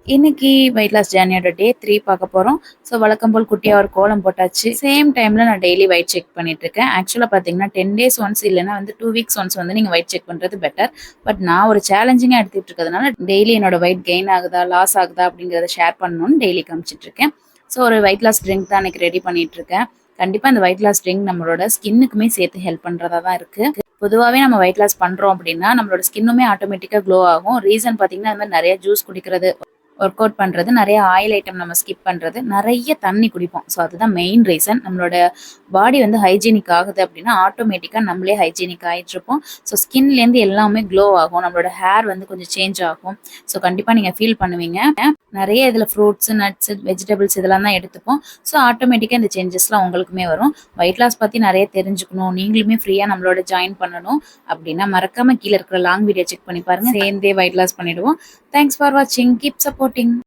இன்னைக்கு weight loss ஜேர்னியோட டே 3 பார்க்க போறோம். ஸோ வழக்கம் போல் குட்டியா ஒரு கோலம் போட்டாச்சு. சேம் டைம்ல நான் டெய்லி வெயிட் செக் பண்ணிட்டு இருக்கேன். ஆக்சுவலா பார்த்தீங்கன்னா 10 டேஸ் ஒன்ஸ் இல்லன்னா வந்து 2 வீக்ஸ் ஒன்ஸ் வந்து நீங்க வெயிட் செக் பண்றது பெட்டர். பட் நான் ஒரு சேலஞ்சிங்கா எடுத்துட்டு இருக்கிறதுனால டெய்லி என்னோட வெயிட் கெயின் ஆகுதா, லாஸ் ஆகுதா அப்படிங்கிறத ஷேர் பண்ணணும்னு டெய்லி காமிச்சிட்டு இருக்கேன். ஸோ ஒரு வெயிட் லாஸ் ட்ரிங்க் தான் இன்னைக்கு ரெடி பண்ணிட்டு இருக்கேன். கண்டிப்பா இந்த வெயிட் லாஸ் ட்ரிங்க் நம்மளோட ஸ்கின்னுக்குமே சேர்த்து ஹெல்ப் பண்றதா தான் இருக்கு. பொதுவாவே நம்ம வெயிட் லாஸ் பண்றோம் அப்படின்னா நம்மளோட ஸ்கின்னுமே ஆட்டோமேட்டிக்கா க்ளோ ஆகும். ரீசன் பார்த்தீங்கன்னா, அது மாதிரி நிறைய ஜூஸ் குடிக்கிறது, ஒர்க் அவுட் பண்றது, நெறைய ஆயில் ஐட்டம் நம்ம ஸ்கிப் பண்றது, நெறைய தண்ணி குடிப்போம். ஸோ அதுதான் மெயின் ரீசன். நம்மளோட பாடி வந்து ஹைஜீனிக் ஆகுது அப்டின்னா, ஆட்டோமேட்டிக்கா நம்மளே ஹைஜீனிக் ஆயிட்டுருப்போம். ஸோ ஸ்கின்லேருந்து எல்லாமே க்ளோ ஆகும். நம்மளோட ஹேர் வந்து கொஞ்சம் சேஞ்ச் ஆகும். ஸோ கண்டிப்பா நீங்க ஃபீல் பண்ணுவீங்க. நெறைய இதில ஃப்ரூட்ஸ், நட்ஸ், வெஜிடபிள்ஸ் இதெல்லாம் தான் எடுத்துப்போம். ஸோ ஆட்டோமேட்டிக்கா இந்த சேஞ்சஸ்லாம் உங்களுக்குமே வரும். வெயிட் லாஸ் பத்தி நெறைய தெரிஞ்சுக்கணும், நீங்களுமே ஃப்ரீயா நம்மளோட ஜாயின் பண்ணணும் அப்டின்னா, மறக்காம கீழ இருக்கிற லாங் வீடியோ செக் பண்ணி பாருங்க. சேர்ந்தே வெயிட் லாஸ் பண்ணிடுவோம். தேங்க்ஸ் ஃபார் வாட்சிங். Keep supporting.